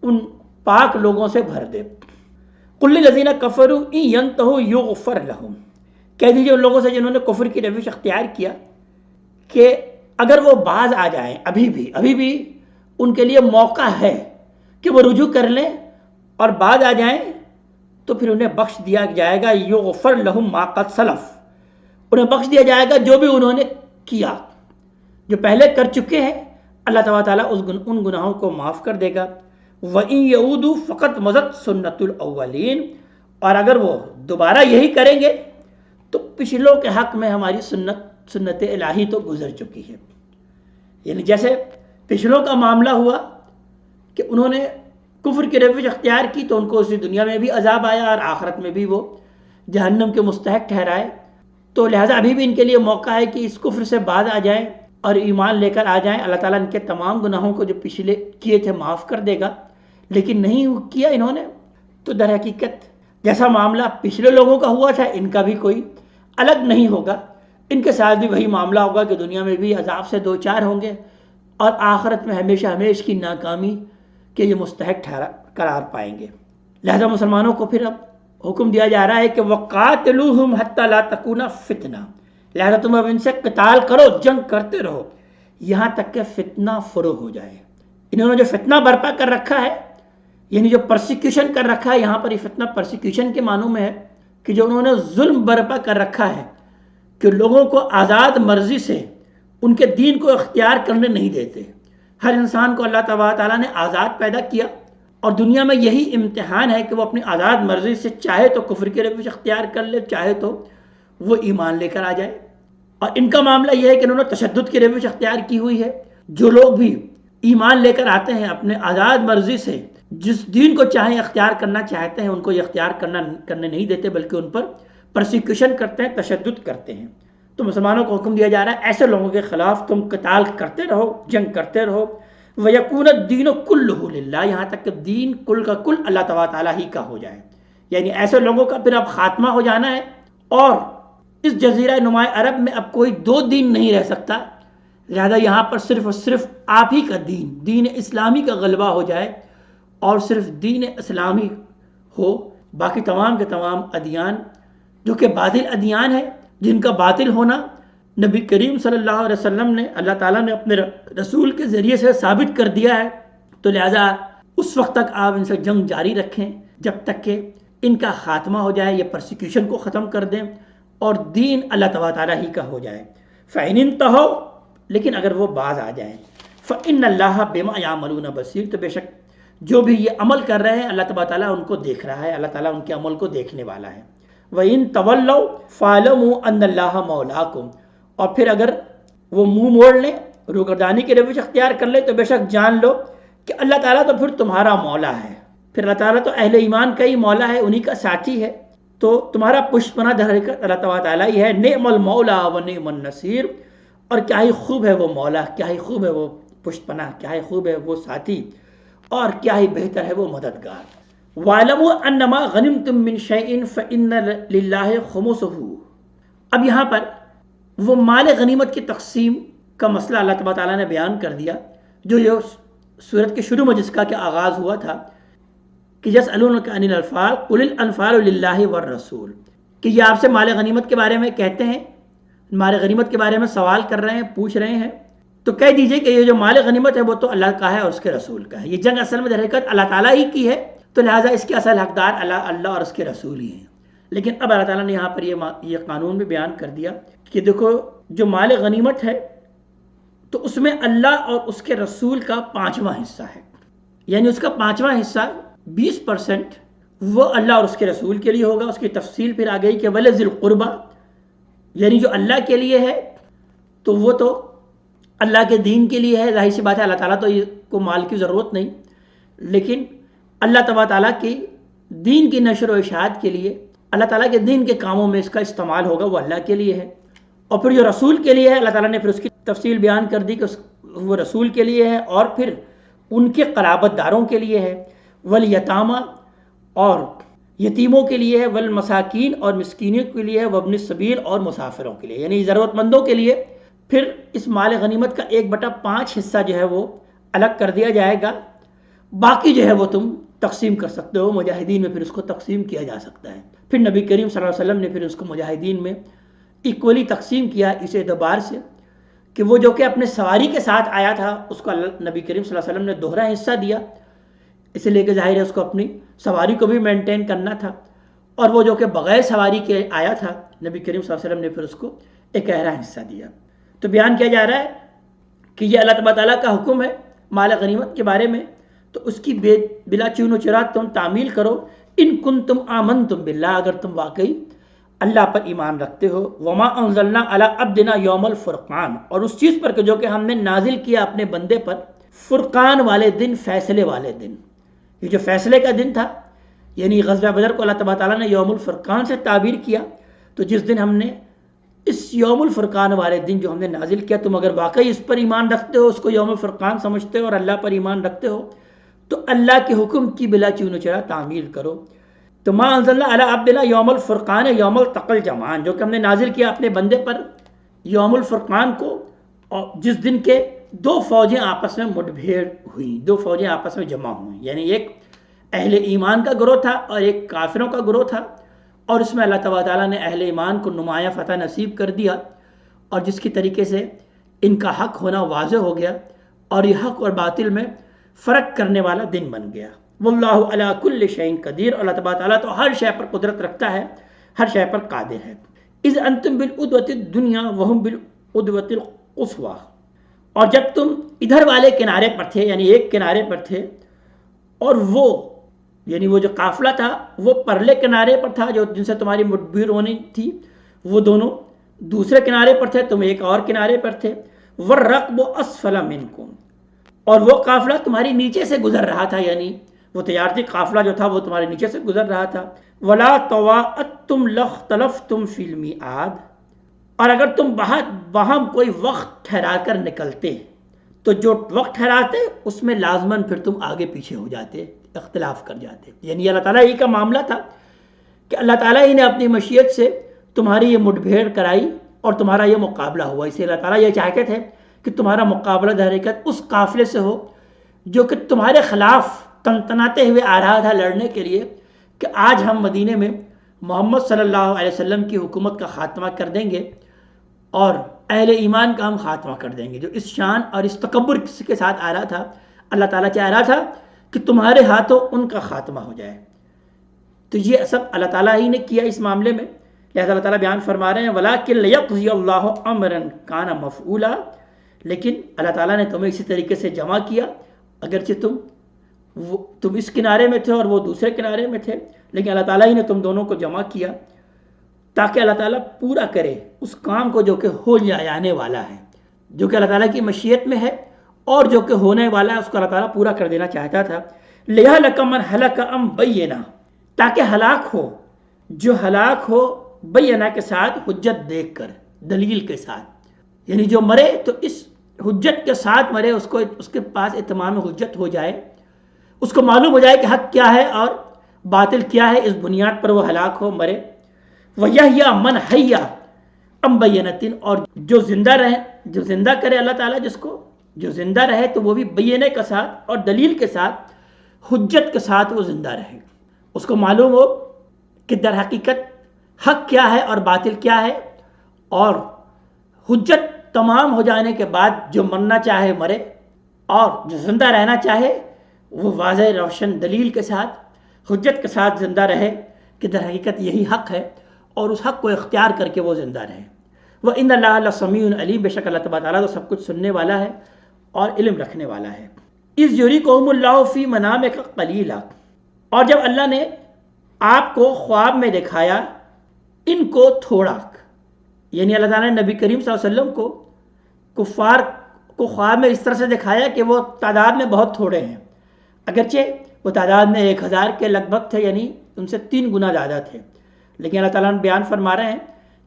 ان پاک لوگوں سے بھر دے۔ قل للذین کفروا ان ینتہوا یغفر لہم، کہہ دیجیے ان لوگوں سے جنہوں نے کفر کی روش اختیار کیا کہ اگر وہ باز آ جائیں، ابھی بھی ان کے لیے موقع ہے کہ وہ رجوع کر لیں اور باز آ جائیں، تو پھر انہیں بخش دیا جائے گا۔ یغفر لہم ما قد سلف، انہیں بخش دیا جائے گا جو بھی انہوں نے کیا، جو پہلے کر چکے ہیں، اللہ تعالیٰ ان گناہوں کو معاف کر دے گا۔ وَإِن يَعُودُوا فَقَدْ مَضَتْ سُنَّتُ الْأَوَّلِينَ، اور اگر وہ دوبارہ یہی کریں گے تو پچھلوں کے حق میں ہماری سنت الہی تو گزر چکی ہے۔ یعنی جیسے پچھلوں کا معاملہ ہوا کہ انہوں نے کفر کی روش اختیار کی تو ان کو اسی دنیا میں بھی عذاب آیا اور آخرت میں بھی وہ جہنم کے مستحق ٹھہرائے، تو لہٰذا ابھی بھی ان کے لیے موقع ہے کہ اس کفر سے باز آ جائیں اور ایمان لے کر آ جائیں۔ اللہ تعالیٰ ان کے تمام گناہوں کو جو پچھلے کیے تھے معاف کر دے گا، لیکن نہیں کیا انہوں نے، تو در حقیقت جیسا معاملہ پچھلے لوگوں کا ہوا تھا ان کا بھی کوئی الگ نہیں ہوگا، ان کے ساتھ بھی وہی معاملہ ہوگا کہ دنیا میں بھی عذاب سے دو چار ہوں گے اور آخرت میں ہمیشہ کی ناکامی کے یہ مستحق قرار پائیں گے۔ لہذا مسلمانوں کو پھر اب حکم دیا جا رہا ہے کہ وَقَاتِلُوهُمْ حَتَّى لَا تَكُونَ فِتْنَةٌ، لہذا تم اب ان سے قتال کرو، جنگ کرتے رہو یہاں تک کہ فتنہ فروغ ہو جائے۔ انہوں نے جو فتنہ برپا کر رکھا ہے، یعنی جو پرسیکیوشن کر رکھا ہے، یہاں پر یہ فتنہ پرسیکیوشن کے معنوں میں ہے کہ جو انہوں نے ظلم برپا کر رکھا ہے کہ لوگوں کو آزاد مرضی سے ان کے دین کو اختیار کرنے نہیں دیتے۔ ہر انسان کو اللہ تعالیٰ نے آزاد پیدا کیا اور دنیا میں یہی امتحان ہے کہ وہ اپنی آزاد مرضی سے چاہے تو کفر کی روش اختیار کر لے، چاہے تو وہ ایمان لے کر آ جائے۔ اور ان کا معاملہ یہ ہے کہ انہوں نے تشدد کی روش اختیار کی ہوئی ہے۔ جو لوگ بھی ایمان لے کر آتے ہیں اپنے آزاد مرضی سے جس دین کو چاہیں اختیار کرنا چاہتے ہیں، ان کو یہ اختیار کرنے نہیں دیتے، بلکہ ان پر پرسیکیوشن کرتے ہیں، تشدد کرتے ہیں۔ تو مسلمانوں کو حکم دیا جا رہا ہے ایسے لوگوں کے خلاف تم قتال کرتے رہو، جنگ کرتے رہو۔ وَيَكُونَ الدِّينُ كُلُّهُ لِلَّهِ، یہاں تک کہ دین کل کا کل اللہ تعالیٰ ہی کا ہو جائے۔ یعنی ایسے لوگوں کا پھر اب خاتمہ ہو جانا ہے، اور اس جزیرہ نماء عرب میں اب کوئی دو دین نہیں رہ سکتا، لہذا یہاں پر صرف اور صرف آپ ہی کا دین اسلامی کا غلبہ ہو جائے، اور صرف دین اسلامی ہو، باقی تمام کے تمام ادیان جو کہ باطل ادیان ہیں، جن کا باطل ہونا نبی کریم صلی اللہ علیہ وسلم نے، اللہ تعالیٰ نے اپنے رسول کے ذریعے سے ثابت کر دیا ہے، تو لہذا اس وقت تک آپ ان سے جنگ جاری رکھیں جب تک کہ ان کا خاتمہ ہو جائے، یہ پرسیکیوشن کو ختم کر دیں اور دین اللہ تعالیٰ ہی کا ہو جائے۔ فَإِنِ انتہوا، لیکن اگر وہ باز آ جائیں، فَإِنَّ اللَّهَ بِمَا يَعْمَلُونَ بَصِيرٌ، تو بے شک جو بھی یہ عمل کر رہے ہیں اللہ تعالیٰ ان کو دیکھ رہا ہے، اللہ تعالیٰ ان کے عمل کو دیکھنے والا ہے۔ وَإِن تَوَلَّوْا فَاعْلَمُوا أَنَّ اللَّهَ مَوْلَاكُمْ، اور پھر اگر وہ منہ موڑ لیں، روگردانی کی روش اختیار کر لیں، تو بے شک جان لو کہ اللہ تعالیٰ تو پھر تمہارا مولا ہے، پھر اللہ تعالیٰ تو اہل ایمان کا ہی مولا ہے، انہی کا ساتھی ہے، تو تمہارا پشت پناہ در حقیقت اللہ تعالیٰ ہی ہے۔ نعم المولا و نعم النصیر، اور کیا ہی خوب ہے وہ مولا، کیا ہی خوب ہے وہ پشت پناہ، کیا ہی خوب ہے وہ ساتھی، اور کیا ہی بہتر ہے وہ مددگار۔ وَاعْلَمُوا أَنَّمَا غَنِمْتُم مِّن شَيْءٍ فَإِنَّ لِلَّهِ خُمُسَهُ، اب یہاں پر وہ مال غنیمت کی تقسیم کا مسئلہ اللہ تعالیٰ نے بیان کر دیا، جو یہ سورت کے شروع میں جس کا کہ آغاز ہوا تھا کہ یسألونک عن الانفال قل الانفال للہ والرسول، کہ یہ آپ سے مال غنیمت کے بارے میں کہتے ہیں، مال غنیمت کے بارے میں سوال کر رہے ہیں، پوچھ رہے ہیں، تو کہہ دیجئے کہ یہ جو مال غنیمت ہے وہ تو اللہ کا ہے اور اس کے رسول کا ہے۔ یہ جنگ اصل میں در حقیقت اللہ تعالیٰ ہی کی ہے، تو لہٰذا اس کے اصل حقدار اللہ اور اس کے رسول ہی ہیں۔ لیکن اب اللہ تعالیٰ نے یہاں پر یہ قانون بھی بیان کر دیا کہ دیکھو جو مال غنیمت ہے تو اس میں اللہ اور اس کے رسول کا 5واں حصہ ہے، یعنی اس کا 5واں حصہ 20% وہ اللہ اور اس کے رسول کے لیے ہوگا۔ اس کی تفصیل پھر آ گئی کہ وَلِذِي الْقُرْبَى، یعنی جو اللہ کے لیے ہے تو وہ تو اللہ کے دین کے لیے ہے، ظاہر سی بات ہے اللہ تعالیٰ تو کو مال کی ضرورت نہیں، لیکن اللہ تعالیٰ کی دین کی نشر و اشاعت کے لیے اللہ تعالیٰ کے دین کے کاموں میں اس کا استعمال ہوگا وہ اللہ کے لیے ہے، اور پھر جو رسول کے لیے ہے اللہ تعالیٰ نے پھر اس کی تفصیل بیان کر دی کہ وہ رسول کے لیے ہے اور پھر ان کے قرابت داروں کے لیے ہے، والیتامہ اور یتیموں کے لیے ہے، والمساکین اور مسکینوں کے لیے ہے، وابن السبیل اور مسافروں کے لیے، یعنی ضرورت مندوں کے لیے۔ پھر اس مال غنیمت کا 1/5 حصہ جو ہے وہ الگ کر دیا جائے گا، باقی جو ہے وہ تم تقسیم کر سکتے ہو، مجاہدین میں پھر اس کو تقسیم کیا جا سکتا ہے۔ پھر نبی کریم صلی اللہ علیہ وسلم نے پھر اس کو مجاہدین میں ایکولی تقسیم کیا اس اعتبار سے کہ وہ جو کہ اپنے سواری کے ساتھ آیا تھا اس کو نبی کریم صلی اللہ علیہ وسلم نے دوہرا حصہ دیا، اس لیے کہ ظاہر ہے اس کو اپنی سواری کو بھی مینٹین کرنا تھا، اور وہ جو کہ بغیر سواری کے آیا تھا نبی کریم صلی اللہ علیہ وسلم نے پھر اس کو ایک گہرا حصہ دیا۔ تو بیان کیا جا رہا ہے کہ یہ اللہ تعالیٰ کا حکم ہے مال غنیمت کے بارے میں، تو اس کی بلا چون و چرا تم تعمیل کرو، ان کنتم آمنتم باللہ، اگر تم واقعی اللہ پر ایمان رکھتے ہو، وما انزلنا علی عبدنا یوم الفرقان، اور اس چیز پر کہ جو کہ ہم نے نازل کیا اپنے بندے پر فرقان والے دن، فیصلے والے دن۔ یہ جو فیصلے کا دن تھا یعنی غزوہ بدر کو اللہ تعالیٰ نے یوم الفرقان سے تعبیر کیا، تو جس دن ہم نے اس یوم الفرقان والے دن جو ہم نے نازل کیا، تم اگر واقعی اس پر ایمان رکھتے ہو، اس کو یوم الفرقان سمجھتے ہو اور اللہ پر ایمان رکھتے ہو، تو اللہ کے حکم کی بلا چون و چرا تعمیل کرو۔ تو ما انزلنا علی عبدنا یوم الفرقان یوم التقى الجمعان، جو کہ ہم نے نازل کیا اپنے بندے پر یوم الفرقان کو، اور جس دن کے دو فوجیں آپس میں مٹبھیڑ ہوئی، دو فوجیں آپس میں جمع ہوئیں، یعنی ایک اہل ایمان کا گروہ تھا اور ایک کافروں کا گروہ تھا، اور اس میں اللہ تعالیٰ نے اہل ایمان کو نمایاں فتح نصیب کر دیا، اور جس کی طریقے سے ان کا حق ہونا واضح ہو گیا، اور یہ حق اور باطل میں فرق کرنے والا دن بن گیا۔ واللہ علی کل شیء قدیر، اللہ تعالیٰ تو ہر شے پر قدرت رکھتا ہے، ہر شے پر قادر ہے۔ اذ انتم بالعدوۃ الدنیا وهم بالعدوۃ القصویٰ، اور جب تم ادھر والے کنارے پر تھے، یعنی ایک کنارے پر تھے، اور وہ یعنی وہ جو قافلہ تھا وہ پرلے کنارے پر تھا جو جن سے تمہاری مٹبھیڑ ہونی تھی، وہ دونوں دوسرے کنارے پر تھے، تم ایک اور کنارے پر تھے۔ والرکب اسفل منکم، اور وہ قافلہ تمہاری نیچے سے گزر رہا تھا، یعنی وہ تجارتی قافلہ جو تھا وہ تمہارے نیچے سے گزر رہا تھا۔ ولا تواعدتم لاختلفتم فی المیعاد، اور اگر تم باہم کوئی وقت ٹھہرا کر نکلتے تو جو وقت ٹھہراتے اس میں لازماً پھر تم آگے پیچھے ہو جاتے، اختلاف کر جاتے۔ یعنی اللہ تعالیٰ ہی کا معاملہ تھا کہ اللہ تعالیٰ ہی نے اپنی مشیت سے تمہاری یہ مٹبھیڑ کرائی اور تمہارا یہ مقابلہ ہوا، اسے اللہ تعالیٰ یہ چاہتے تھے کہ تمہارا مقابلہ در حقیقت اس قافلے سے ہو جو کہ تمہارے خلاف تنتناتے ہوئے آ رہا تھا لڑنے کے لیے، کہ آج ہم مدینے میں محمد صلی اللہ علیہ وسلم کی حکومت کا خاتمہ کر دیں گے اور اہل ایمان کا ہم خاتمہ کر دیں گے۔ جو اس شان اور اس تکبر کے ساتھ آ رہا تھا، اللہ تعالیٰ چاہ رہا تھا کہ تمہارے ہاتھوں ان کا خاتمہ ہو جائے۔ تو یہ سب اللہ تعالیٰ ہی نے کیا اس معاملے میں، لہذا اللہ تعالیٰ بیان فرما رہے ہیں وَلَٰكِن لِيَقْضِيَ اللَّهُ أَمْرًا كَانَ مَفْعُولًا، لیکن اللہ تعالیٰ نے تمہیں اسی طریقے سے جمع کیا، اگرچہ تم اس کنارے میں تھے اور وہ دوسرے کنارے میں تھے، لیکن اللہ تعالیٰ ہی نے تم دونوں کو جمع کیا تاکہ اللہ تعالیٰ پورا کرے اس کام کو جو کہ ہو جانے والا ہے، جو کہ اللہ تعالیٰ کی مشیت میں ہے اور جو کہ ہونے والا ہے اس کو اللہ تعالیٰ پورا کر دینا چاہتا تھا۔ لِيَهْلَكَ مَنْ هَلَكَ عَن بَيِّنَةٍ، تاکہ ہلاک ہو جو ہلاک ہو بینہ کے ساتھ، حجت دیکھ کر، دلیل کے ساتھ، یعنی جو مرے تو اس حجت کے ساتھ مرے، اس کو اس کے پاس اتمام حجت ہو جائے، اس کو معلوم ہو جائے کہ حق کیا ہے اور باطل کیا ہے، اس بنیاد پر وہ ہلاک ہو، مرے۔ وَيَحْيَىٰ مَنْ حَيَّ عَن بَيِّنَةٍ، اور جو زندہ رہے، جو زندہ کرے اللہ تعالیٰ جس کو، جو زندہ رہے تو وہ بھی بینے کے ساتھ اور دلیل کے ساتھ، حجت کے ساتھ وہ زندہ رہے، اس کو معلوم ہو کہ در حقیقت حق کیا ہے اور باطل کیا ہے، اور حجت تمام ہو جانے کے بعد جو مرنا چاہے مرے اور جو زندہ رہنا چاہے وہ واضح روشن دلیل کے ساتھ، حجت کے ساتھ زندہ رہے کہ در حقیقت یہی حق ہے، اور اس حق کو اختیار کر کے وہ زندہ رہے۔ وَإِنَّ اللَّهَ لَسَمِيعٌ عَلِيمٌ، بے شک اللہ تعالیٰ تو سب کچھ سننے والا ہے اور علم رکھنے والا ہے۔ اِذْ يُرِيكُمُ اللَّهُ فِي مَنَامِكَ قَلِيلًا، اور جب اللہ نے آپ کو خواب میں دکھایا ان کو تھوڑا، یعنی اللہ تعالیٰ نے نبی کریم صلی اللہ علیہ وسلم کو کفار کو خواب میں اس طرح سے دکھایا کہ وہ تعداد میں بہت تھوڑے ہیں، اگرچہ وہ تعداد میں 1000 کے لگ بھگ تھے، یعنی ان سے 3 گنا زیادہ تھے، لیکن اللہ تعالیٰ نے بیان فرما رہے ہیں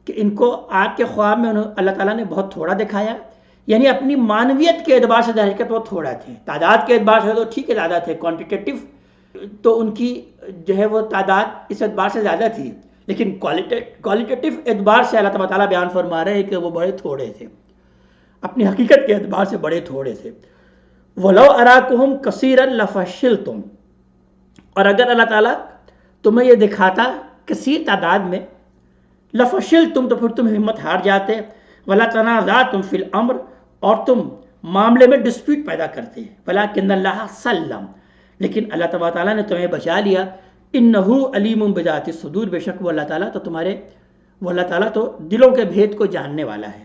کہ ان کو آپ کے خواب میں اللہ تعالیٰ نے بہت تھوڑا دکھایا، یعنی اپنی معنویت کے اعتبار سے در حقیقت وہ تھوڑا تھے، تعداد کے اعتبار سے تو ٹھیک ہے زیادہ تھے، کوانٹیٹیو تو ان کی جو ہے وہ تعداد اس اعتبار سے زیادہ تھی، لیکن کوالٹیٹیو اعتبار سے اللہ تعالیٰ بیان فرما رہے ہیں کہ وہ بڑے تھوڑے تھے، اپنی حقیقت کے اعتبار سے بڑے تھوڑے تھے۔ وَلَوْ أَرَاكُهُمْ كَثِيرًا لَفَشِّلْتُمْ، اور اگر اللہ تعالیٰ تمہیں یہ دکھاتا کثیر تعداد میں، لَفَشِّلْتُمْ تو پھر تم ہمت ہار جاتے، وَلَا تَنَازَعْتُمْ فِي الْأَمْرِ، اور تم معاملے میں ڈسپیوٹ پیدا کرتے، وَلَكِنَّ اللَّهَ سَلَّمَ، لیکن اللہ تعالیٰ نے تمہیں بچا لیا، إِنَّهُ عَلِيمٌ بِذَاتِ الصُّدُورِ، بے شک وہ اللہ تعالیٰ تو دلوں کے بھید کو جاننے والا ہے۔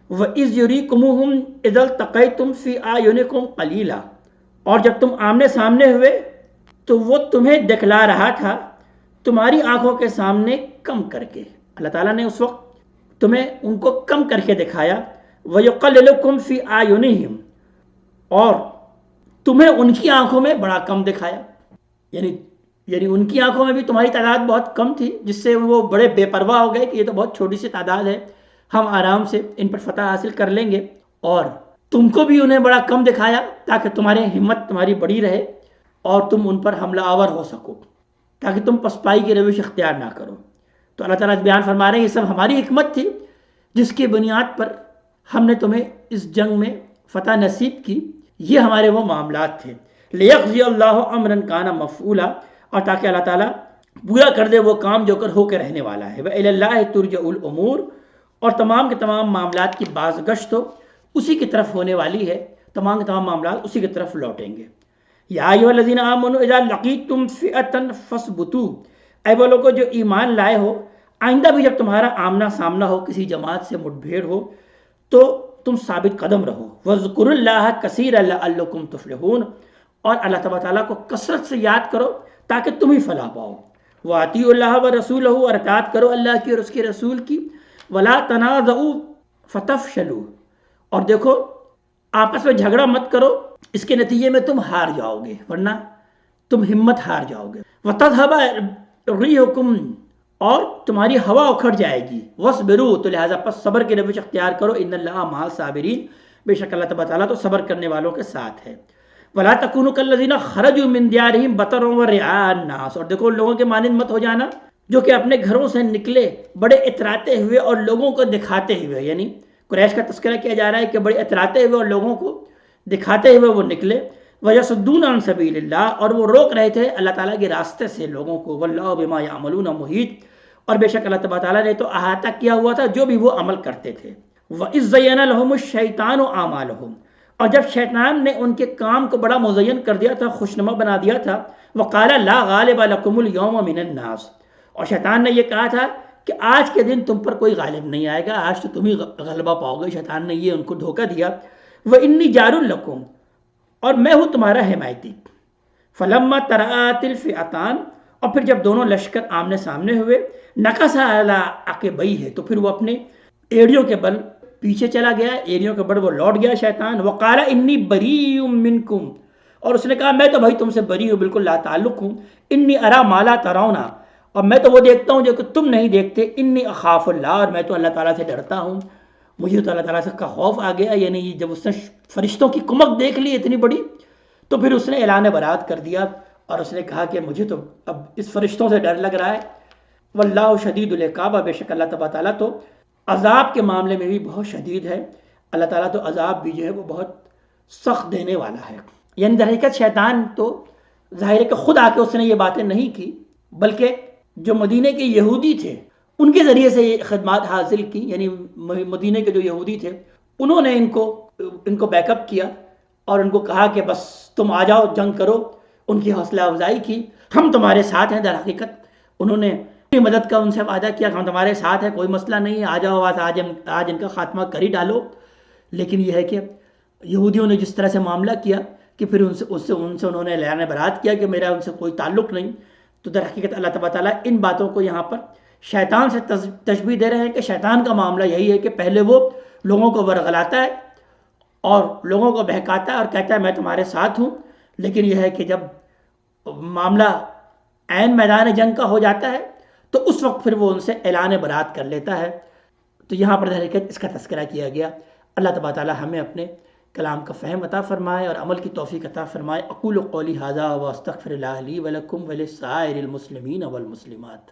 وَإِذْ يُرِيكُمُوهُمْ إِذَا الْتَقَيْتُمْ فِي أَعْيُنِكُمْ قَلِيلًا، اور جب تم آمنے سامنے ہوئے تو وہ تمہیں دکھلا رہا تھا تمہاری آنکھوں کے سامنے کم کر کے، اللہ تعالیٰ نے اس وقت تمہیں ان کو کم کر کے دکھایا۔ وَيُقَلِّلُكُمْ فِي أَعْيُنِهِمْ، اور تمہیں ان کی آنکھوں میں بڑا کم دکھایا، یعنی ان کی آنکھوں میں بھی تمہاری تعداد بہت کم تھی، جس سے وہ بڑے بے پرواہ ہو گئے کہ یہ تو بہت چھوٹی سی تعداد ہے، ہم آرام سے ان پر فتح حاصل کر لیں گے، اور تم کو بھی انہیں بڑا کم دکھایا تاکہ تمہاری ہمت تمہاری بڑی رہے اور تم ان پر حملہ آور ہو سکو، تاکہ تم پسپائی کی روش اختیار نہ کرو۔ تو اللہ تعالیٰ بیان فرما رہے ہیں یہ سب ہماری حکمت تھی جس کی بنیاد پر ہم نے تمہیں اس جنگ میں فتح نصیب کی، یہ ہمارے وہ معاملات تھے۔ لِيَقْضِيَ اللَّهُ أَمْرًا كَانَ مَفْعُولًا، اور تاکہ اللہ تعالیٰ پورا کر دے وہ کام جو کر ہو کے رہنے والا ہے۔ وَإِلَى اللَّهِ تُرْجَعُ الْأُمُورُ، اور تمام کے تمام معاملات کی باز گشت ہو اسی کی طرف ہونے والی ہے، تمام کے تمام معاملات اسی کی طرف لوٹیں گے۔ یا ایھا الذین آمنوا اذا لقیتم فئۃ فاثبتوا، اے وہ لوگوں جو ایمان لائے ہو، آئندہ بھی جب تمہارا آمنا سامنا ہو کسی جماعت سے مٹ بھیڑ ہو تو تم ثابت قدم رہو۔ واذکروا اللہ کثیرا لعلکم تفلحون، اور اللہ تعالیٰ کو کثرت سے یاد کرو تاکہ تم ہی فلاح پاؤ۔ واطیعوا اللہ ورسولہ، اور اطاعت کرو اللہ کی اور اس کے رسول کی۔ ولا تنازعوا فتفشلوا، اور دیکھو آپس میں جھگڑا مت کرو، اس کے نتیجے میں تم ہار جاؤ گے، ورنہ تم ہمت ہار جاؤ گے۔ وَتَذْهَبَ رِيحُكُمْ، اور تمہاری ہوا اکھڑ جائے گی۔ وَاصْبِرُوا، تو لہٰذا پس صبر کی روش اختیار کرو۔ إِنَّ اللَّهَ مَعَ الصَّابِرِينَ، بے شک اللہ تعالیٰ تو صبر کرنے والوں کے ساتھ ہے۔ وَلَا تَكُونُوا كَالَّذِينَ خَرَجُوا مِن دِيَارِهِمْ بَطَرًا وَرِئَاءَ النَّاسِ، اور دیکھو لوگوں کے مانند مت ہو جانا جو کہ اپنے گھروں سے نکلے بڑے اتراتے ہوئے اور لوگوں کو دکھاتے ہوئے، یعنی قریش کا تذکرہ کیا جا رہا ہے کہ بڑے اتراتے ہوئے اور لوگوں کو دکھاتے ہوئے وہ نکلے۔ وَيَصُدُّونَ عَن سَبِيلِ اللَّهِ، اور وہ روک رہے تھے اللہ تعالیٰ کے راستے سے لوگوں کو۔ وَاللَّهُ بِمَا يَعْمَلُونَ مُحِيطٌ، اور بے شک اللہ تعالیٰ نے تو احاطہ کیا ہوا تھا جو بھی وہ عمل کرتے تھے۔ وَإِذْ زَيَّنَ لَهُمُ الشَّيْطَانُ أَعْمَالَهُمْ، اور جب شیطان نے ان کے کام کو بڑا مزین کر دیا تھا، خوشنما بنا دیا تھا۔ وَقَالَ لَا غَالِبَ لَكُمُ الْيَوْمَ مِنَ النَّاسِ، اور شیطان نے یہ کہا تھا کہ آج کے دن تم پر کوئی غالب نہیں آئے گا، آج تو تم ہی غلبہ پاؤ گے۔ شیطان نے یہ ان کو دھوکہ دیا۔ وَإِنِّي جَارٌ لَكُمْ، اور میں ہوں تمہارا حمایتی۔ فَلَمَّا تَرَأَتِ الْفِئَتَانِ، اور پھر جب دونوں لشکر آمنے سامنے ہوئے، نَكَصَ عَلَىٰ عَقِبَيْهِ، تو پھر وہ اپنے ایڑیوں کے بل پیچھے چلا گیا، ایڑیوں کے بل وہ لوٹ گیا شیطان۔ وَقَالَ إِنِّي بَرِيءٌ مِّنكُمْ، اور اس نے کہا میں تو بھائی تم سے بری ہوں، بالکل لا تعلق ہوں۔ إِنِّي أَرَىٰ مَا لَا تَرَوْنَ، اور میں تو وہ دیکھتا ہوں جو کہ تم نہیں دیکھتے۔ إِنِّي أَخَافُ اللَّهَ، اور میں تو اللہ تعالیٰ سے ڈرتا ہوں، مجھے تو اللہ تعالیٰ سے کا خوف آ گیا۔ یعنی جب اس نے فرشتوں کی کمک دیکھ لی اتنی بڑی، تو پھر اس نے اعلان برات کر دیا اور اس نے کہا کہ مجھے تو اب اس فرشتوں سے ڈر لگ رہا ہے۔ واللہ شدید العقاب، بے شک اللہ تعالیٰ تو عذاب کے معاملے میں بھی بہت شدید ہے۔ اللہ تعالیٰ تو عذاب بھی جو ہے وہ بہت سخت دینے والا ہے۔ یعنی در حقیقت شیطان تو ظاہر ہے کہ خود آ کے اس نے یہ باتیں نہیں کی، بلکہ جو مدینے کے یہودی تھے ان کے ذریعے سے یہ خدمات حاصل کی۔ یعنی مدینے کے جو یہودی تھے انہوں نے ان کو بیک اپ کیا اور ان کو کہا کہ بس تم آ جاؤ، جنگ کرو، ان کی حوصلہ افزائی کی، ہم تمہارے ساتھ ہیں۔ در حقیقت انہوں نے مدد کا ان سے وعدہ کیا کہ ہم تمہارے ساتھ ہیں، کوئی مسئلہ نہیں ہے، آ جاؤ، آج ان کا خاتمہ کر ہی ڈالو۔ لیکن یہ ہے کہ یہودیوں نے جس طرح سے معاملہ کیا کہ پھر ان سے انہوں نے اعلان برات کیا کہ میرا ان سے کوئی تعلق نہیں۔ تو در حقیقت اللہ تعالیٰ ان باتوں کو یہاں پر شیطان سے تشبیہ دے رہے ہیں کہ شیطان کا معاملہ یہی ہے کہ پہلے وہ لوگوں کو ورغلاتا ہے اور لوگوں کو بہکاتا ہے اور کہتا ہے میں تمہارے ساتھ ہوں، لیکن یہ ہے کہ جب معاملہ عین میدان جنگ کا ہو جاتا ہے تو اس وقت پھر وہ ان سے اعلان برات کر لیتا ہے۔ تو یہاں پر حقیقت اس کا تذکرہ کیا گیا۔ اللہ تبارک تعالیٰ ہمیں اپنے کلام کا فہم عطا فرمائے اور عمل کی توفیق عطا فرمائے۔ اقول قولی ھذا واستغفر اللہ لی ولکم ولسائر المسلمین والمسلمات۔